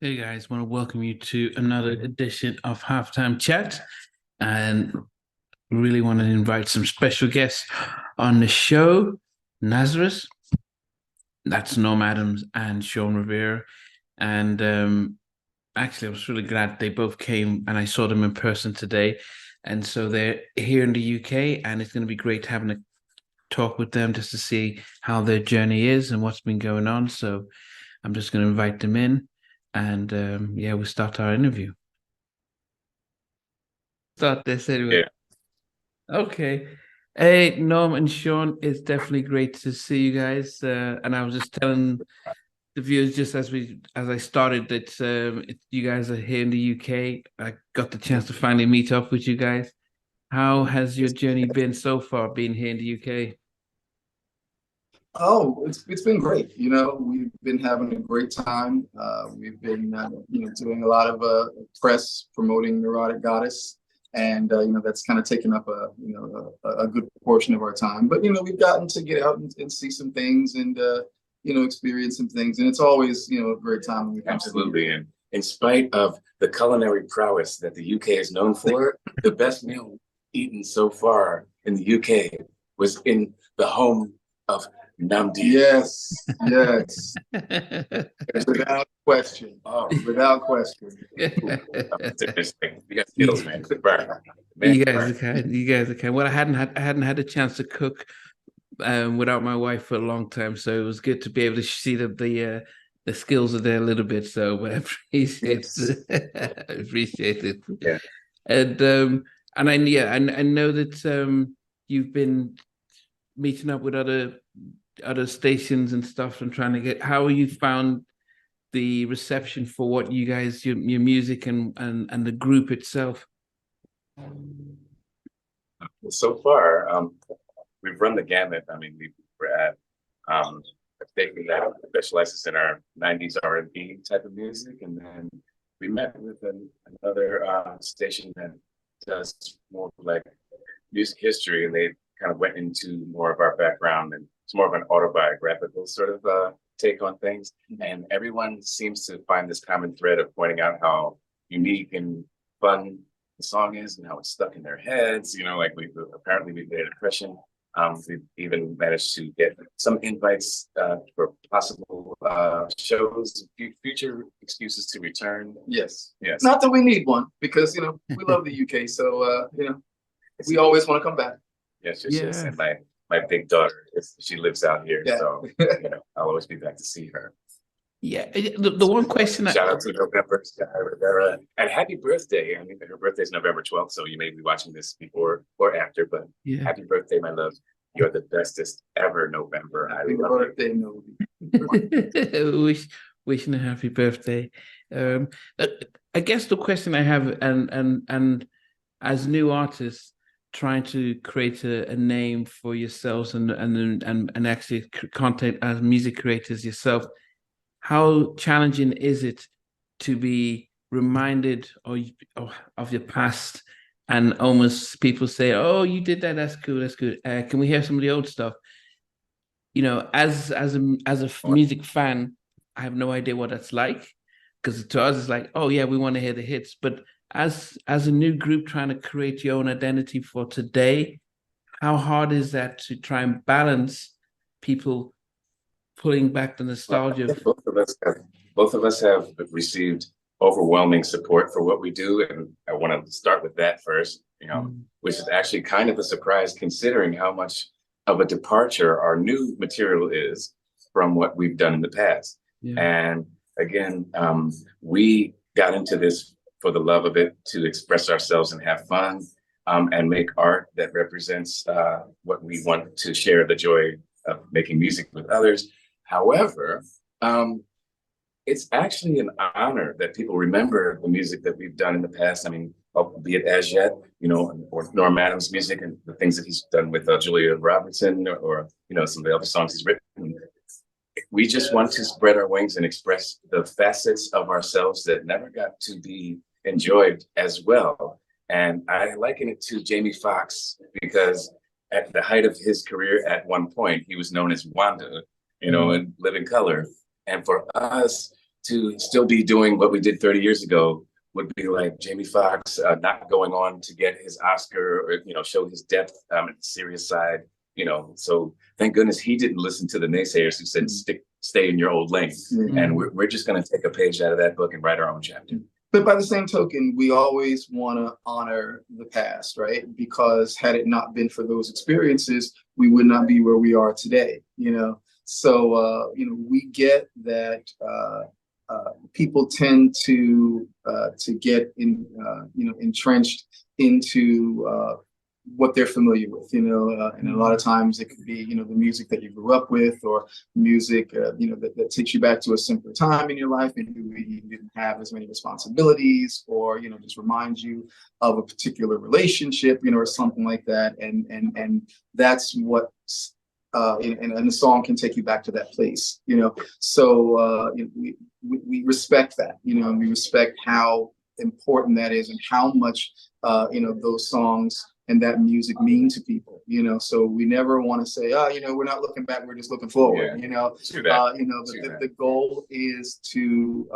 Hey guys, want to welcome you to another edition of Halftime Chat, and really want to invite some special guests on the show. Nasrus, that's Norm Adams and Shawn Rivera, and actually, I was really glad they both came, and I saw them in person today, and so they're here in the UK, and it's going to be great having a talk with them just to see how their journey is and what's been going on. So I'm just going to invite them in, and yeah, we'll start our interview. Start this anyway. Yeah. Okay. Hey, Norm and Shawn, it's definitely great to see you guys. And I was just telling the viewers just as I started that you guys are here in the UK. I got the chance to finally meet up with you guys. How has your journey been so far, being here in the UK? Oh, it's been great. We've been having a great time. We've been doing a lot of press promoting Neurotic Goddess, and that's kind of taken up a good portion of our time. But we've gotten to get out and see some things and experience some things, and it's always a great time when we come. Absolutely. And in spite of the culinary prowess that the UK is known for, the best meal eaten so far in the UK was in the home of Namdi. Yes, yes. Without question. Oh, without question. It's interesting. You got skills, man. You guys are kind. You guys are kind. Well, I hadn't had a chance to cook without my wife for a long time, so it was good to be able to see that the skills are there a little bit. So I appreciate it. I appreciate it. Yeah. And I know that you've been meeting up with other stations and stuff and trying to get. How you found the reception for what you guys your music and the group itself? So far, we've run the gamut. I mean, we're at a station that specializes in our 90s R&B type of music, and then we met with another station that does more like music history, and they kind of went into more of our background, and it's more of an autobiographical sort of take on things. And everyone seems to find this common thread of pointing out how unique and fun the song is and how it's stuck in their heads. Like we made an impression. We've even managed to get some invites for possible shows, future excuses to return. Yes. Yes. Not that we need one, because we love the UK, so we always want to come back. Yes, yes, yes. And my big daughter, she lives out here, Yeah. so I'll always be back to see her. Yeah, the one question. Shout out to November Rivera, and happy birthday! I mean, her birthday's November 12th, so you may be watching this before or after. But happy birthday, my love! You're the bestest ever, November. Happy birthday, November. Wishing a happy birthday. I guess the question I have, and as new artists, trying to create a name for yourselves and actually content as music creators yourself, how challenging is it to be reminded of your past, and almost people say, "Oh, you did that. That's cool. That's good. Can we hear some of the old stuff?" As a music fan, I have no idea what that's like, because to us it's like, "Oh yeah, we want to hear the hits," but as a new group trying to create your own identity for today, how hard is that to try and balance people pulling back the nostalgia? Both of us have received overwhelming support for what we do, and I want to start with that first. Which is actually kind of a surprise considering how much of a departure our new material is from what we've done in the past. Yeah. And again, we got into this for the love of it, to express ourselves and have fun, and make art that represents what we want to share, the joy of making music with others. However, it's actually an honor that people remember the music that we've done in the past. I mean, albeit as yet, or Norm Adams' music and the things that he's done with Julia Robertson, or some of the other songs he's written. We just want to spread our wings and express the facets of ourselves that never got to be enjoyed as well. And I liken it to Jamie Foxx, because at the height of his career, at one point, he was known as Wanda, in Living Color. And for us to still be doing what we did 30 years ago would be like Jamie Foxx not going on to get his Oscar or, you know, show his depth at the serious side, you know. So thank goodness he didn't listen to the naysayers who said stay in your old lane. And we're just going to take a page out of that book and write our own chapter. But by the same token, we always want to honor the past, right? Because had it not been for those experiences, we would not be where we are today, you know? So, you know, we get that people tend to get in, you know, entrenched into what they're familiar with, you know, and a lot of times it could be, you know, the music that you grew up with, or music, you know, that takes you back to a simpler time in your life, and you didn't have as many responsibilities, or, you know, just reminds you of a particular relationship, you know, or something like that, and that's what. And the song can take you back to that place, you know. So you know, we respect that, you know, and we respect how important that is, and how much you know, those songs and that music mean to people, you know. So we never want to say, oh, you know, we're not looking back, we're just looking forward, you know. You know, the goal is to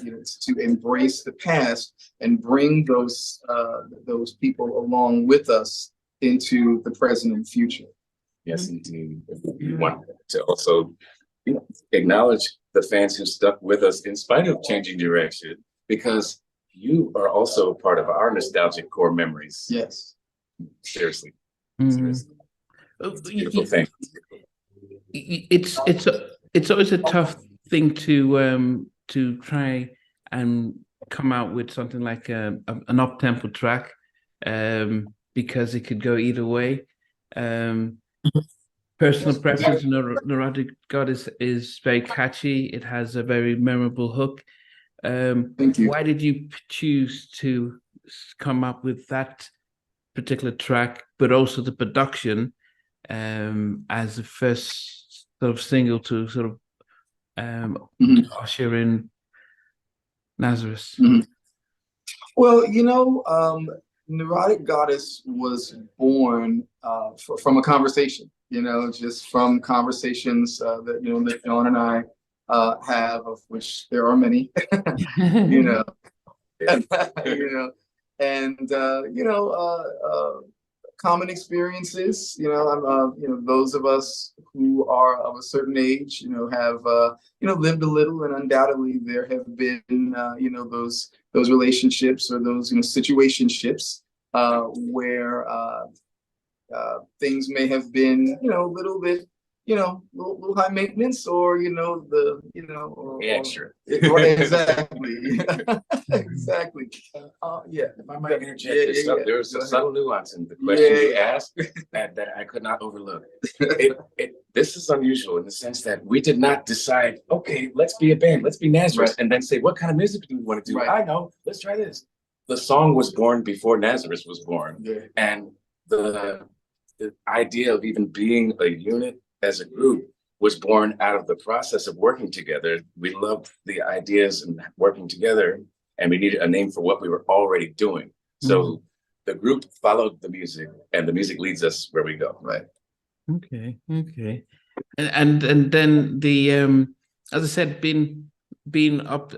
you know, to embrace the past and bring those people along with us into the present and future. Yes, indeed. We want to also, you know, acknowledge the fans who stuck with us in spite of changing direction, because you are also part of our nostalgic core memories. Yes. Seriously. Seriously. It's a beautiful thing. It's always a tough thing to try and come out with something like an up-tempo track, because it could go either way. Personal preference, Neurotic Goddess is very catchy. It has a very memorable hook. Thank you. Why did you choose to come up with that particular track, but also the production as the first sort of single to sort of usher in Nasrus? Well, you know, Neurotic Goddess was born from a conversation, you know, just from conversations that, you know, that John and I have, of which there are many, you know, you know, and, you know, common experiences, you know, you know, those of us who are of a certain age, you know, have, you know, lived a little, and undoubtedly there have been, you know, those relationships, or those, you know, situationships where things may have been, you know, a little bit, you know, little high maintenance, or, you know, you know, or extra. Exactly. Exactly. Yeah. If I might interject, there was a subtle nuance in the question you asked that I could not overlook. This is unusual in the sense that we did not decide, okay, let's be a band, let's be Nasrus, and then say, what kind of music do we want to do? I know, let's try this. The song was born before Nasrus was born. And the idea of even being a unit as a group was born out of the process of working together. We loved the ideas and working together, and we needed a name for what we were already doing. So the group followed the music, and the music leads us where we go. Right. Okay. And then the as I said, being up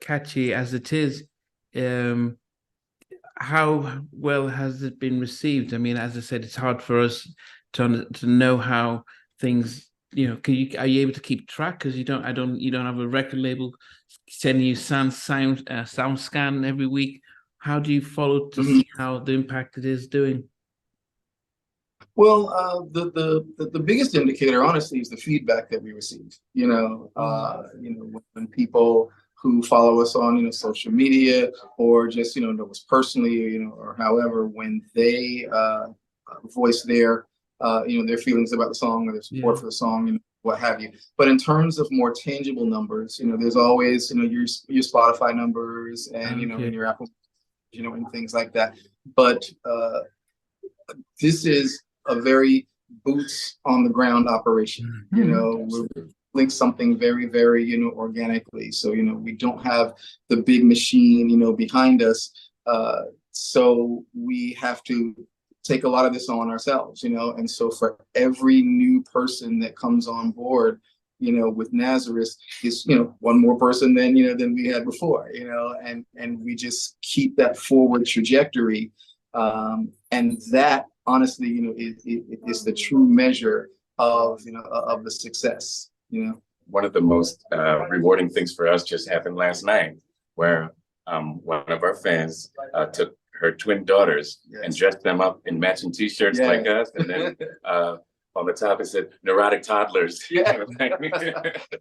catchy as it is, how well has it been received? I mean, as I said, it's hard for us to know how things, you know, are you able to keep track, because you don't have a record label sending you sound scan every week? How do you follow to see how the impact it is doing? Well, the biggest indicator, honestly, is the feedback that we receive. You know, when people who follow us on, you know, social media, or just, you know us personally, you know, or however, when they voice their you know, their feelings about the song, or their support for the song, and what have you. But in terms of more tangible numbers, you know, there's always, you know, your Spotify numbers, and you know, and your Apple, you know, and things like that. But this is a very boots on the ground operation. You know, we're doing something very, very, you know, organically. So, you know, we don't have the big machine, you know, behind us. So we have to take a lot of this on ourselves, you know. And so for every new person that comes on board, with Nasrus is, one more person than we had before, and we just keep that forward trajectory. And that honestly, is the true measure of the success. One of the most rewarding things for us just happened last night, where one of our fans took her twin daughters and dressed them up in matching T-shirts like us, and then on the top it said "Neurotic toddlers." Yeah.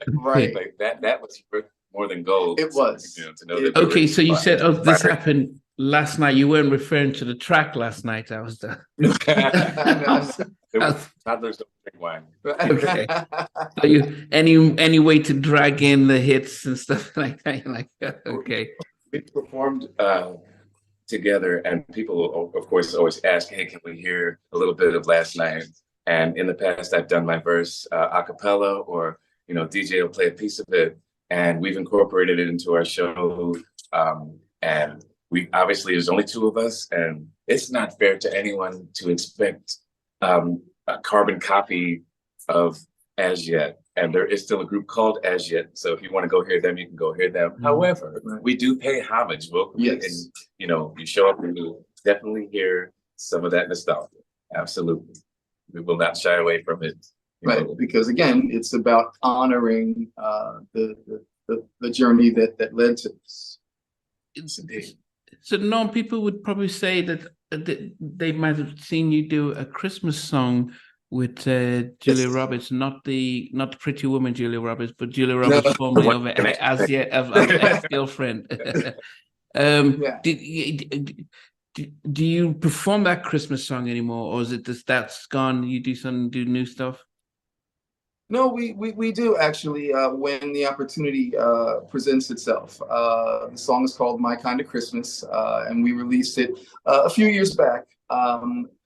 Right. Like that was worth more than gold. It was. To know that okay, so you said, "Oh, this happened last night." You weren't referring to the track last night. That was the. Toddlers don't drink wine. Okay. So you any way to drag in the hits and stuff like that? You're like, okay. We performed together, and people, of course, always ask, "Hey, can we hear a little bit of last night?" And in the past, I've done my verse a cappella, or DJ will play a piece of it, and we've incorporated it into our show. And we obviously, there's only two of us, and it's not fair to anyone to expect a carbon copy of As Yet. And there is still a group called As Yet. So if you want to go hear them, you can go hear them. However, we do pay homage locally. Yes. And, you show up and you'll definitely hear some of that nostalgia. Absolutely. We will not shy away from it. Right. Because again, it's about honoring the journey that led to this. So Norm, people would probably say that they might have seen you do a Christmas song with Julia Roberts, not the Pretty Woman Julia Roberts, but Julia Roberts, formerly of As Yet of Ex-Girlfriend. Do you perform that Christmas song anymore, or is it just that's gone? You do new stuff? No, we do actually when the opportunity presents itself. The song is called "My Kind of Christmas," and we released it a few years back.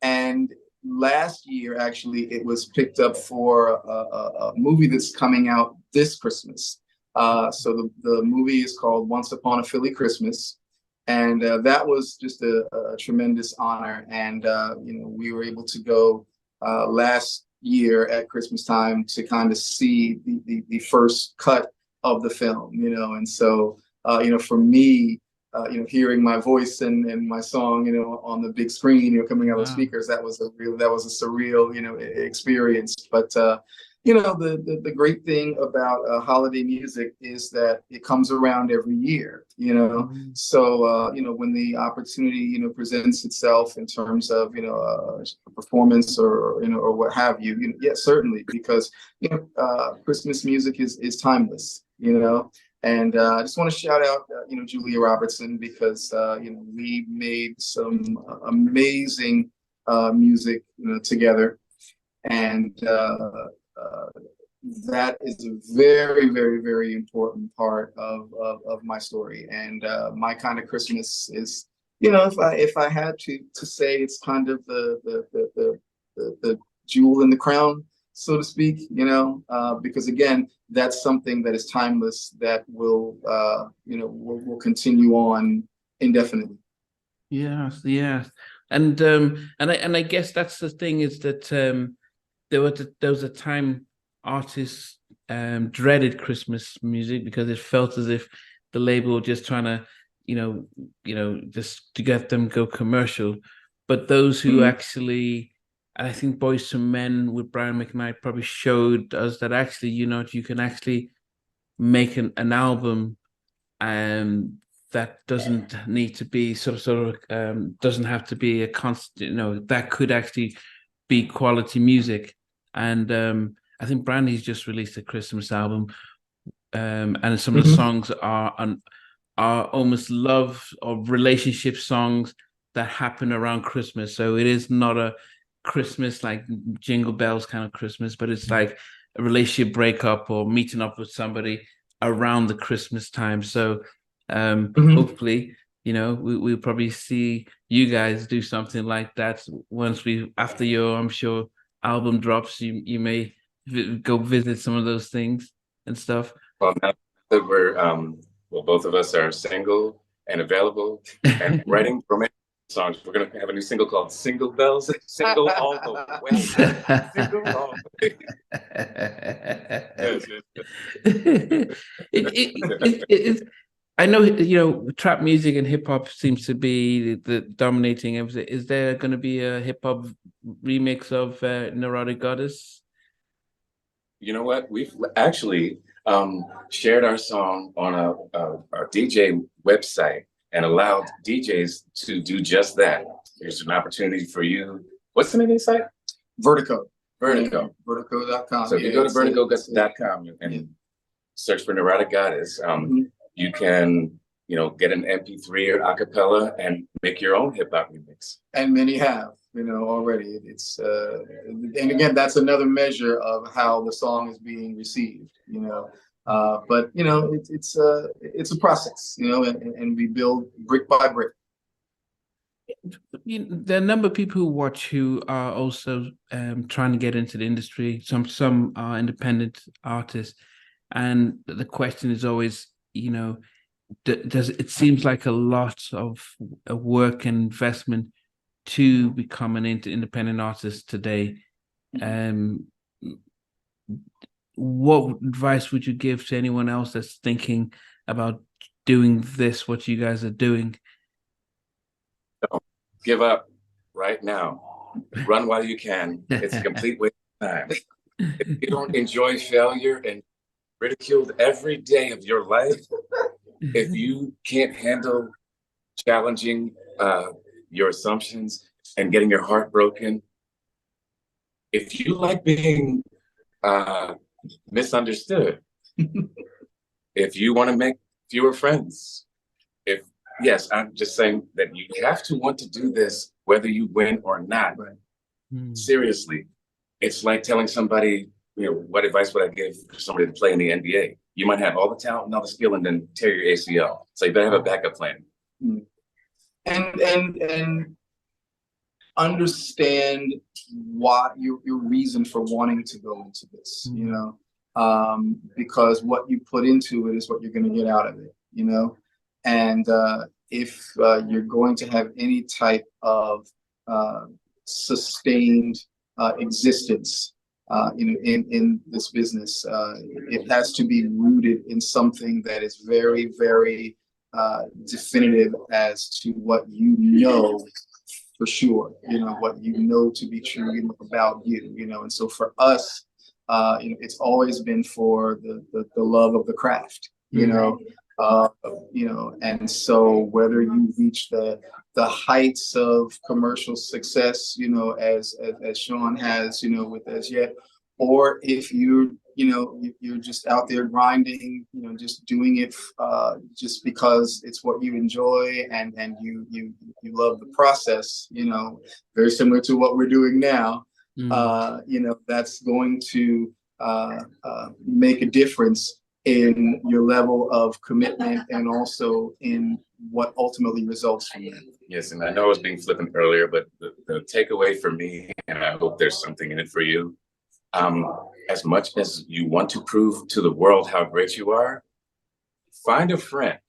And last year, actually, it was picked up for a movie that's coming out this Christmas. So the movie is called "Once Upon a Philly Christmas," and that was just a tremendous honor. And we were able to go last year at Christmas time to kind of see the first cut of the film, and so for me, hearing my voice and my song, on the big screen, coming out of the speakers, that was a surreal, experience. But the great thing about holiday music is that it comes around every year, So, when the opportunity, presents itself in terms of, a performance or what have you, yes, certainly, because, Christmas music is timeless, And I just want to shout out, Julia Robertson, because, we made some amazing music, together. And that is a very, very, very important part of my story. And My Kind of Christmas is, if I had to say, it's kind of the jewel in the crown, so to speak, because again, that's something that is timeless, that will continue on indefinitely. Yes. And I guess that's the thing, is that there was a time artists dreaded Christmas music because it felt as if the label was just trying to, just to get them go commercial. But those who actually, and I think Boyz II Men with Brian McKnight probably showed us that actually, you can actually make an album that doesn't need to be doesn't have to be a constant, that could actually be quality music. And I think Brandy's just released a Christmas album, and some of the songs are almost love or relationship songs that happen around Christmas. So it is not a Christmas like Jingle Bells kind of Christmas, but it's like a relationship breakup or meeting up with somebody around the Christmas time. So hopefully, we'll probably see you guys do something like that after your, I'm sure, album drops. You may go visit some of those things and stuff. Well, now that we're both of us are single and available and writing romantic songs, we're gonna have a new single called "Single Bells." Single all the way. Single all the way. I know, trap music and hip hop seems to be the dominating. Is there going to be a hip hop remix of Neurotic Goddess? You know what? We've actually shared our song on our DJ website and allowed DJs to do just that. There's an opportunity for you. What's the name of the site? Vertigo. Vertigo.com. So if you go to vertigo.com and search for Neurotic Goddess, you can, get an MP3 or acapella and make your own hip hop remix. And many have, already. It's and again, that's another measure of how the song is being received. But it's a process, and we build brick by brick. There are a number of people who watch who are also trying to get into the industry. Some are independent artists, and the question is always, does it seems like a lot of work and investment to become an independent artist today. What advice would you give to anyone else that's thinking about doing this, what you guys are doing? Don't give up right now. Run while you can. It's a complete waste of time. If you don't enjoy failure and ridiculed every day of your life, if you can't handle challenging your assumptions and getting your heart broken, if you like being misunderstood, if you want to make fewer friends, yes, I'm just saying that you have to want to do this whether you win or not. Right. Seriously, it's like telling somebody, what advice would I give for somebody to play in the NBA? You might have all the talent and all the skill and then tear your ACL. So you better have a backup plan. And understand what your reason for wanting to go into this, because what you put into it is what you're going to get out of it, and if you're going to have any type of sustained existence, in this business, it has to be rooted in something that is very, very definitive as to what for sure, what to be true about you, and so for us, it's always been for the love of the craft, and so whether you reach the heights of commercial success, as Shawn has, with As Yet, or if you're just out there grinding, just doing it just because it's what you enjoy and you love the process, very similar to what we're doing now, that's going to make a difference in your level of commitment and also in what ultimately results from that. Yes, and I know I was being flippant earlier, but the takeaway for me, and I hope there's something in it for you, as much as you want to prove to the world how great you are, find a friend.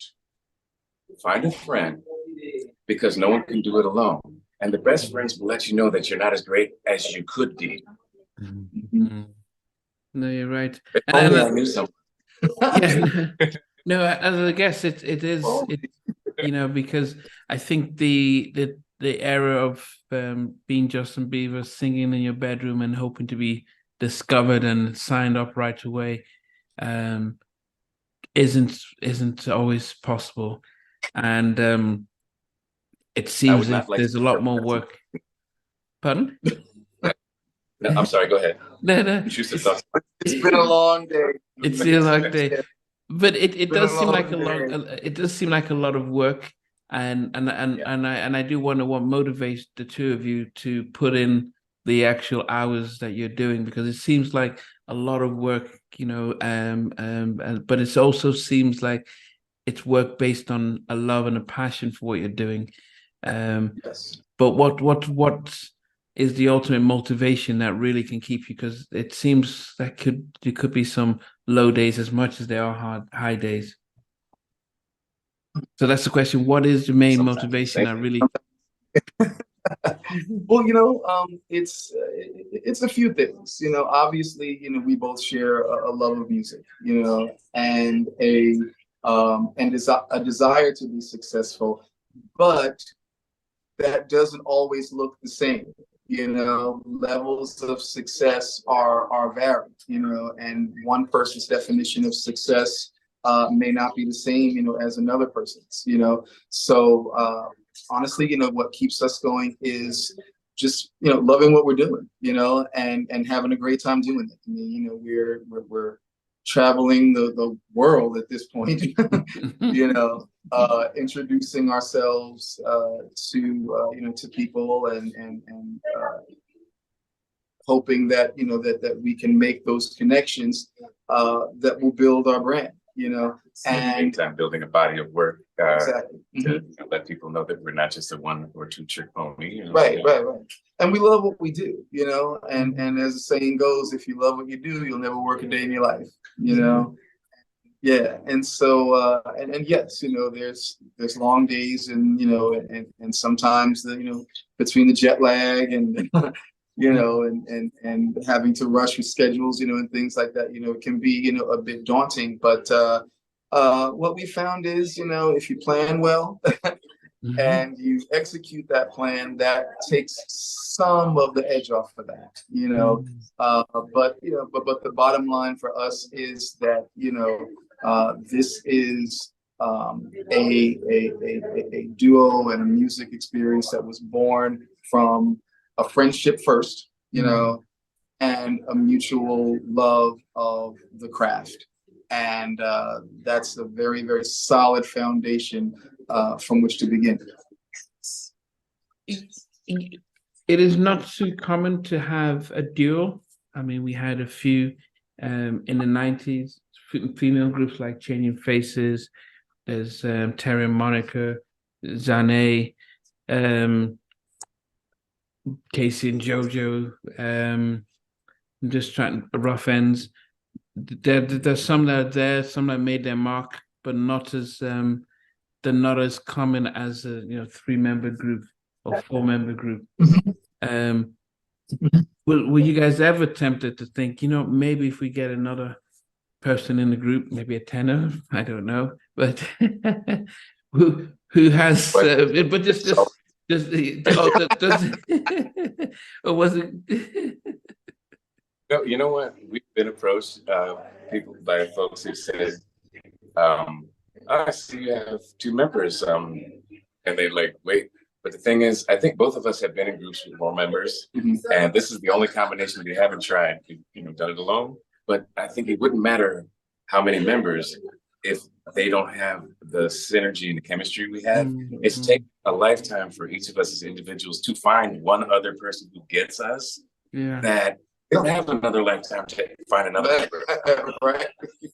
Find a friend, because no one can do it alone. And the best friends will let you know that you're not as great as you could be. Mm-hmm. No, you're right. If only I knew someone. Yeah, no, as I guess it is, because I think the era of being Justin Bieber, singing in your bedroom and hoping to be discovered and signed up right away isn't always possible, and it seems like there's a lot more work. Pardon? No, I'm sorry, go ahead. No. It's been a long day. It's been a long day. But it does seem like a lot. It does seem like a lot of work, and I do wonder what motivates the two of you to put in the actual hours that you're doing, because it seems like a lot of work, but it also seems like it's work based on a love and a passion for what you're doing. Yes. But what is the ultimate motivation that really can keep you? Because it seems that there could be some low days as much as there are high days. So that's the question. What is the main motivation that really? Well, it's a few things. Obviously, we both share a love of music, and a desire to be successful, but that doesn't always look the same. Levels of success are varied, and one person's definition of success may not be the same, as another person's, So honestly, what keeps us going is just, loving what we're doing, and having a great time doing it. I mean, we're traveling the world at this point, introducing ourselves to people and hoping that that we can make those connections that will build our brand. And time building a body of work exactly. to let people know that we're not just a one or two trick pony. Right. And we love what we do, and as the saying goes, if you love what you do, you'll never work a day in your life, Yeah, and so and yes, there's long days, and and sometimes between the jet lag and and having to rush with schedules, and things like that, it can be a bit daunting. But what we found is, if you plan well and you execute that plan, that takes some of the edge off of that, but the bottom line for us is that this is a duo and a music experience that was born from a friendship first, and a mutual love of the craft. And that's a very, very solid foundation from which to begin. It is not too common to have a duo. I mean, we had a few in the 90s, female groups like Changing Faces. There's Terry and Monica, Zane, Casey and JoJo. I'm just trying rough ends. There's some that are there, some that made their mark, but not as they're not as common as a 3-member group or 4-member group. Were you guys ever tempted to think, maybe if we get another person in the group, maybe a tenor, I don't know, but who has but just or was it? No, you know what? We've been approached by folks who said, I see you have 2 members, and they're like, wait. But the thing is, I think both of us have been in groups with more members, and this is the only combination we haven't tried. We've done it alone, but I think it wouldn't matter how many members if they don't have the synergy and the chemistry we have. It's taken a lifetime for each of us as individuals to find one other person who gets us. That we don't have another lifetime to find another member. Right?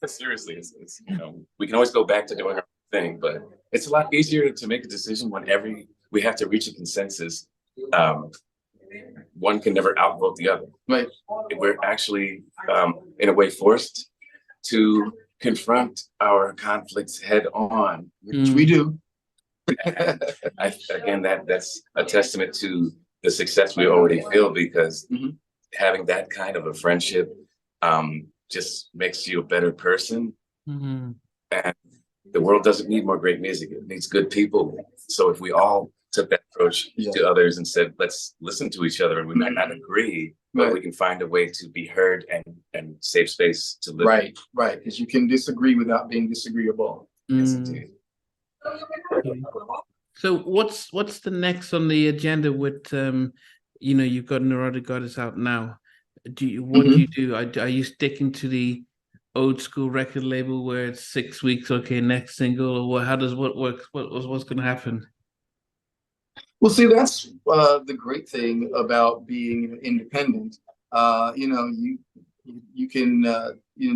Seriously, it's we can always go back to doing our thing, but it's a lot easier to make a decision when we have to reach a consensus. One can never outvote the other. Right. We're actually, in a way, forced to confront our conflicts head on, which we do. Again, that's a testament to the success we already feel, because having that kind of a friendship just makes you a better person. And the world doesn't need more great music. It needs good people. So if we all took that approach to others and said, let's listen to each other, and we might not agree, but we can find a way to be heard and save space to live. Right. Because you can disagree without being disagreeable. Yes, indeed. So what's the next on the agenda with you've got Neurotic Goddess out now. What do you do? Are you sticking to the old school record label where it's 6 weeks, okay, next single, or how does what work? What's going to happen? Well, see, that's the great thing about being independent. You can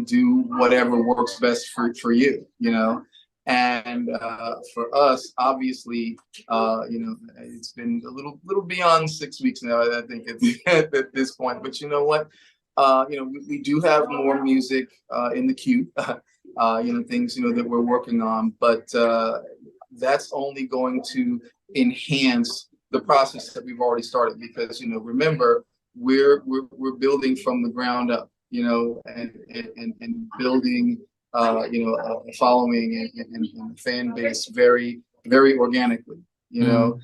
do whatever works best for you. And for us, obviously, it's been a little beyond 6 weeks now, I think, at this point. But you know what? We do have more music in the queue, things, that we're working on. But that's only going to enhance the process that we've already started, because, remember, we're building from the ground up, and building, a following and a fan base very, very organically, and,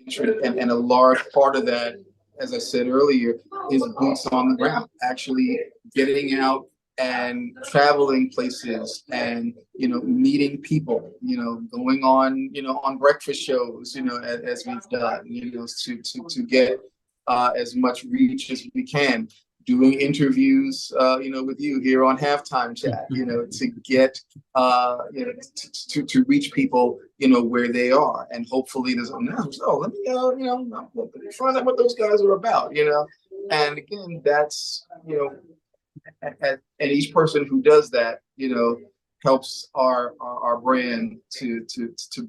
and a large part of that, as I said earlier, is boots on the ground, actually getting out and traveling places and, meeting people, going on, on breakfast shows, as we've done, to get as much reach as we can, doing interviews, with you here on Halftime Chat, to get, to reach people, where they are, and hopefully there's, let me, find out what those guys are about, and again, that's, and each person who does that, helps our brand to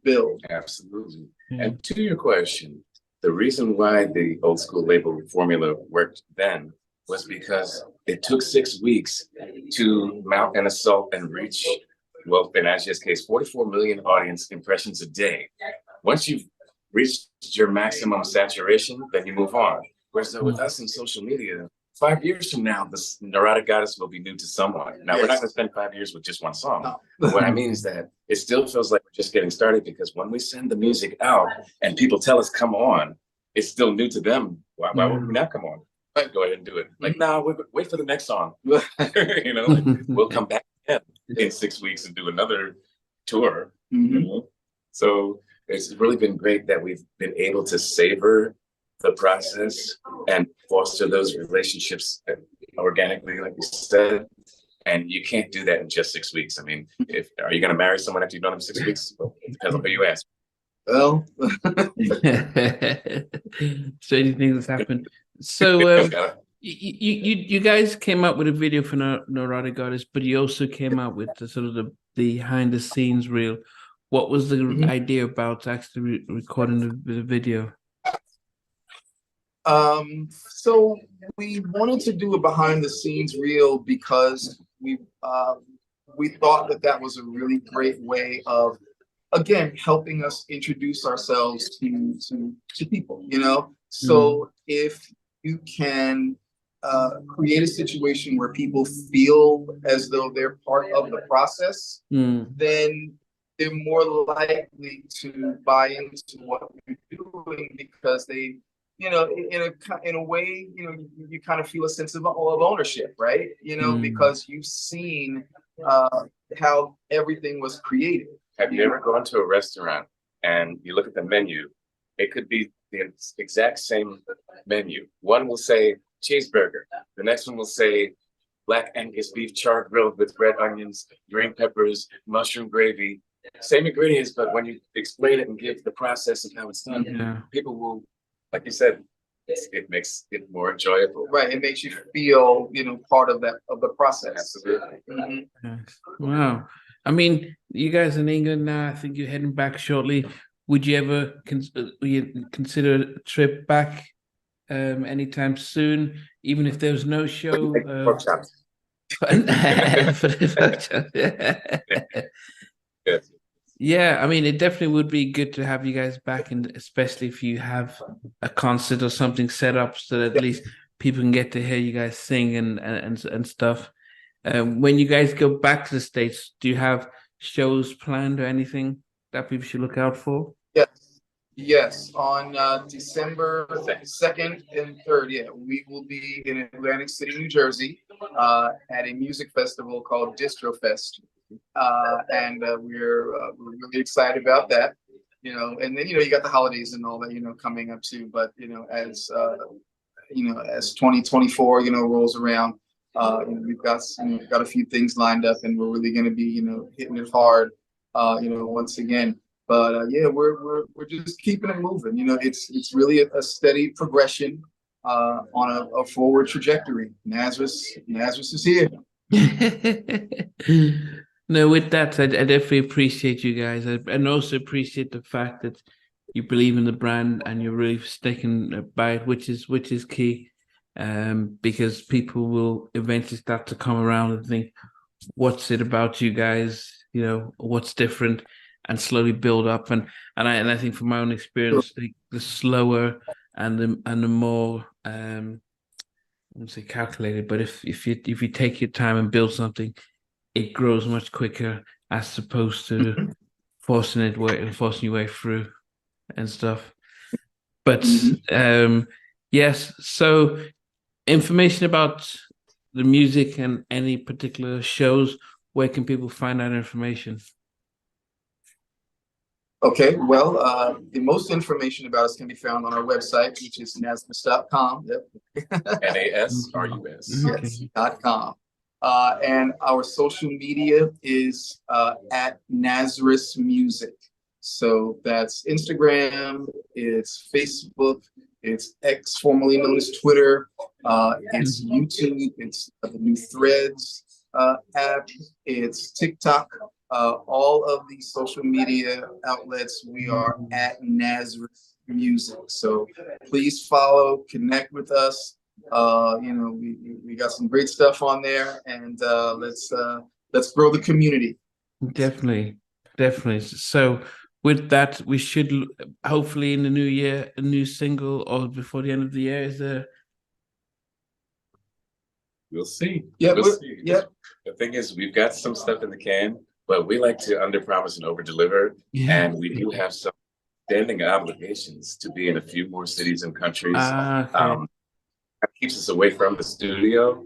build. Absolutely. And to your question, the reason why the old school label formula worked then was because it took 6 weeks to mount an assault and reach, well, in Ashia's case, 44 million audience impressions a day. Once you've reached your maximum saturation, then you move on. Whereas with us in social media, 5 years from now, this Neurotic Goddess will be new to someone. Now, we're not going to spend 5 years with just one song. No. What I mean is that it still feels like we're just getting started, because when we send the music out and people tell us, come on, it's still new to them. Why would we not come on? Right, go ahead and do it. Like, wait for the next song. We'll come back again in 6 weeks and do another tour. So it's really been great that we've been able to savor the process and foster those relationships organically, like you said. And you can't do that in just 6 weeks. I mean, are you going to marry someone after you've known them 6 weeks? Well, it depends on who you ask. Well, strange things happened. So you guys came up with a video for Neurotic Goddess, but you also came out with the sort of the behind the scenes reel. What was the idea about actually recording the video? So we wanted to do a behind the scenes reel because we thought that was a really great way of, again, helping us introduce ourselves to people, So if you can create a situation where people feel as though they're part of the process, then they're more likely to buy into what you're doing, because they, in a way, you kind of feel a sense of ownership, right? Because you've seen how everything was created. Have you ever gone to a restaurant and you look at the menu? It could be the exact same menu. One will say cheeseburger. The next one will say Black Angus beef char grilled with red onions, green peppers, mushroom gravy. Same ingredients, but when you explain it and give the process of how it's done, people will, like you said, it makes it more enjoyable. Right. It makes you feel, part of the process. Absolutely. Wow. I mean, you guys in England now, I think you're heading back shortly. Would you ever consider a trip back anytime soon, even if there's no show? Yeah, I mean, it definitely would be good to have you guys back, and especially if you have a concert or something set up, so that at least people can get to hear you guys sing and stuff. When you guys go back to the States, do you have shows planned or anything that people should look out for? Yes. On December 2nd and 3rd, we will be in Atlantic City, New Jersey, at a music festival called Distro Fest. And we're really excited about that, and then, you got the holidays and all that, coming up too. But, as 2024, rolls around, we've got a few things lined up, and we're really going to be, hitting it hard, once again. But we're just keeping it moving. It's really a steady progression on a forward trajectory. Nasrus is here. No, with that, I definitely appreciate you guys, and also appreciate the fact that you believe in the brand and you're really sticking by it, which is key. Because people will eventually start to come around and think, what's it about you guys? What's different? and slowly build up. And I think from my own experience, the slower and the more I wouldn't say calculated, but if you take your time and build something, it grows much quicker as opposed to forcing your way through and stuff. But yes, so information about the music and any particular shows, where can people find that information? Okay, well, the most information about us can be found on our website, which is nasrus.com. Yep. NASRUS. Yes, .com. And our social media is at Nasrus Music. So that's Instagram, it's Facebook, it's X, formerly known as Twitter, it's YouTube, it's the new Threads app, it's TikTok. All of these social media outlets, we are at Nasrus Music. So please follow, connect with us. We got some great stuff on there, and let's grow the community. Definitely. So with that, we should hopefully in the new year a new single, or before the end of the year. Is there? We'll see. Yeah, we'll see. Yeah. The thing is, we've got some stuff in the can, but we like to underpromise and overdeliver, and we do have some standing obligations to be in a few more cities and countries. Okay. That keeps us away from the studio,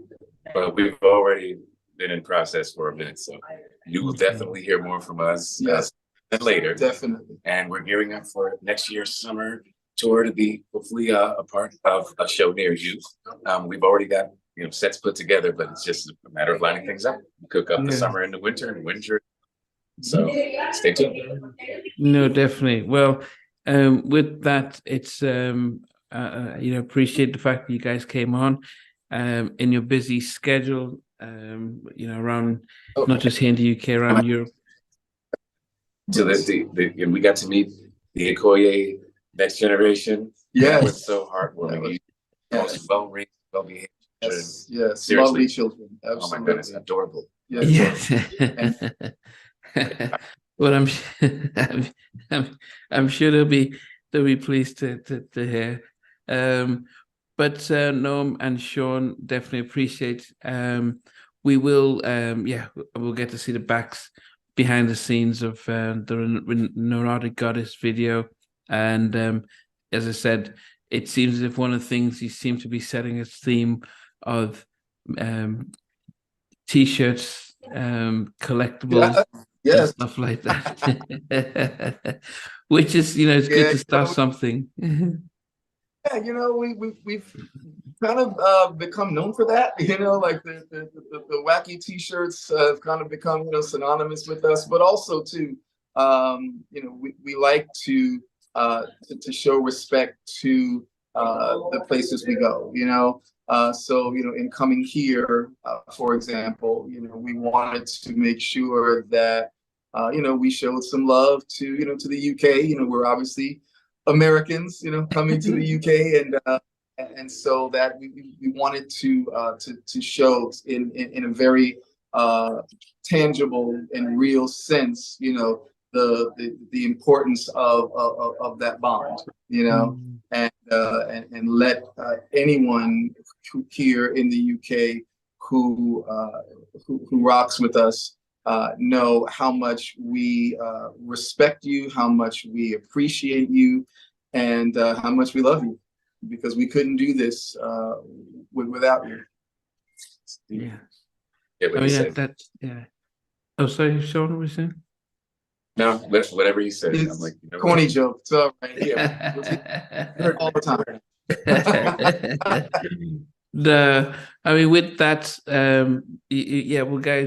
but we've already been in process for a minute, so you will definitely hear more from us later. Definitely. And we're gearing up for next year's summer tour to be hopefully a part of a show near you. We've already got sets put together, but it's just a matter of lining things up. Cook up the summer and the winter and winter. So stay tuned. No, definitely. Well, with that, it's appreciate the fact that you guys came on in your busy schedule, around not just here in the UK, around Europe. So and we got to meet the Okoye next generation. Yeah, it's so heartwarming. Most well-raised, well-behaved. Yes, seriously. Lovely children. Absolutely. Oh my goodness, adorable. Yes. Well, I'm sure they'll be pleased to hear. But Noam and Shawn, definitely appreciate. We will we'll get to see the backs behind the scenes of the Neurotic Goddess video, and as I said, it seems as if one of the things you seem to be setting a theme of t-shirts, collectibles, and stuff like that. Which is, it's good to start something. Yeah, we've kind of become known for that. Like the wacky t-shirts have kind of become synonymous with us, but also too, we like to show respect to the places we go. So in coming here, for example, we wanted to make sure that we showed some love to to the UK. We're obviously Americans, coming to the UK, and so that we wanted to show in a very tangible and real sense, the importance of that bond, and let anyone here in the UK who rocks with us know how much we respect you, how much we appreciate you, and how much we love you, because we couldn't do this without you. Yeah. I mean, yeah. Oh, sorry, Shawn, what was you saying? No, whatever he said. I'm like, corny joke. It's all right. Yeah. All the time. With that,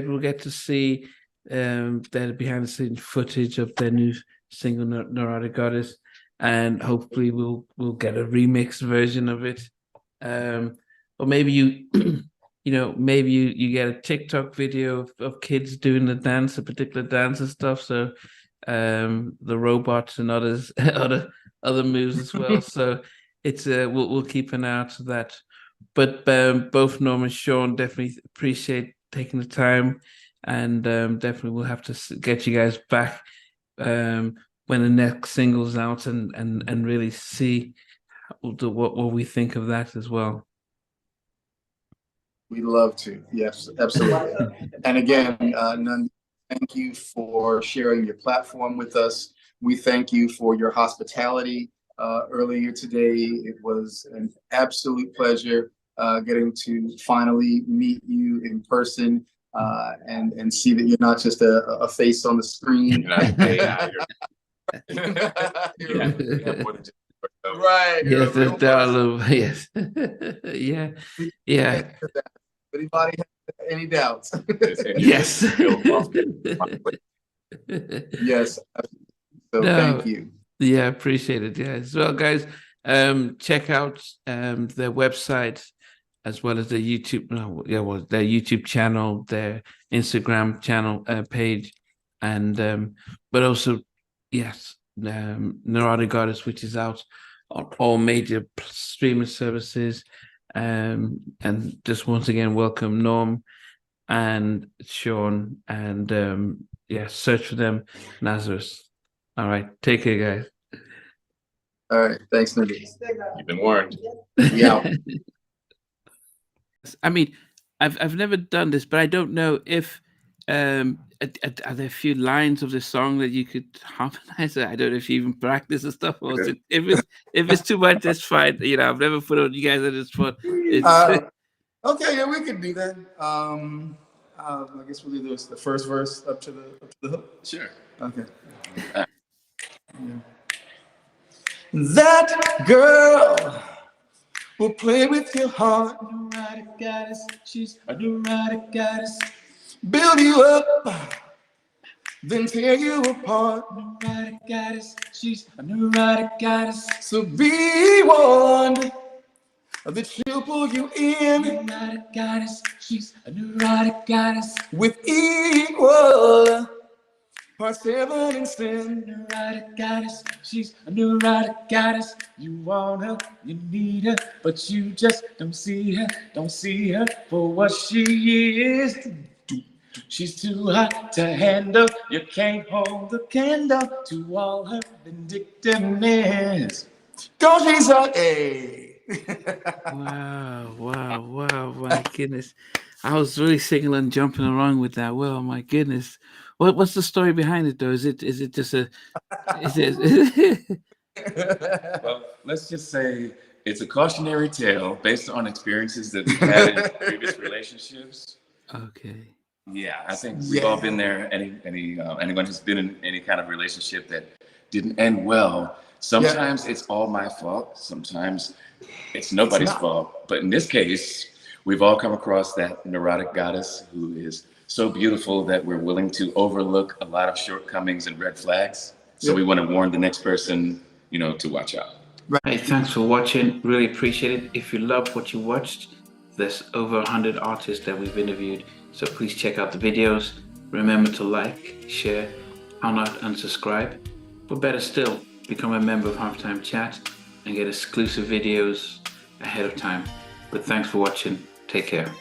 we'll get to see the behind the scenes footage of their new single Neurotic Goddess, and hopefully we'll get a remix version of it, or maybe you get a TikTok video of kids doing a particular dance and stuff, so the robots and other moves as well. So it's we'll keep an eye out for that. But both Norm and Shawn, definitely appreciate taking the time, and definitely we'll have to get you guys back when the next single's out and really see what we think of that as well. We'd love to. Yes, absolutely. And again, Nandi, thank you for sharing your platform with us. We thank you for your hospitality earlier today. It was an absolute pleasure getting to finally meet you in person and see that you're not just a face on the screen. Right. Yes, yes. Yeah. Yeah. Anybody have any doubts? Yes. Yes. So No. thank you. Yeah, appreciate it. Yeah. As well, guys, check out their website as well as their YouTube. Their YouTube channel, their Instagram channel page, and but also, yes, Neurotic Goddess, which is out on all major streaming services. And just once again, welcome Norm and Sean, and yeah, search for them, Nasrus. All right, take care, guys. All right, thanks, Nandi. You've been warned. Yeah. I mean, I've never done this, but I don't know if are there a few lines of the song that you could harmonize? I don't know if you even practice and stuff, or if it's too much, that's fine. You know, I've never put it on you guys on this spot. Okay, yeah, we could do that. I guess we'll do this, the first verse up to the hook. Sure. Okay. Yeah. That girl will play with your heart. Neurotic goddess, she's a neurotic goddess. Build you up, then tear you apart. Neurotic goddess, she's a neurotic goddess. So be warned that she'll pull you in. Neurotic goddess, she's a neurotic goddess. With equal part 7 in sin. Neurotic goddess, she's a neurotic goddess. You want her, you need her, but you just don't see her for what she is. She's too hot to handle. You can't hold the candle to all her vindictiveness. 'Cause she's a Wow, my goodness. I was really singing and jumping around with that. Well, my goodness. What's the story behind it though? Is it just a Well, let's just say it's a cautionary tale based on experiences that we've had in previous relationships. Okay. Yeah, I think we've all been there. Anyone who's been in any kind of relationship that didn't end well. Sometimes it's all my fault. Sometimes it's nobody's fault. But in this case, we've all come across that neurotic goddess who is so beautiful that we're willing to overlook a lot of shortcomings and red flags. So we want to warn the next person, to watch out. Hey, thanks for watching. Really appreciate it. If you loved what you watched, there's over 100 artists that we've interviewed. So please check out the videos. Remember to like, share, how not unsubscribe. But better still, become a member of Halftime Chat and get exclusive videos ahead of time. But thanks for watching. Take care.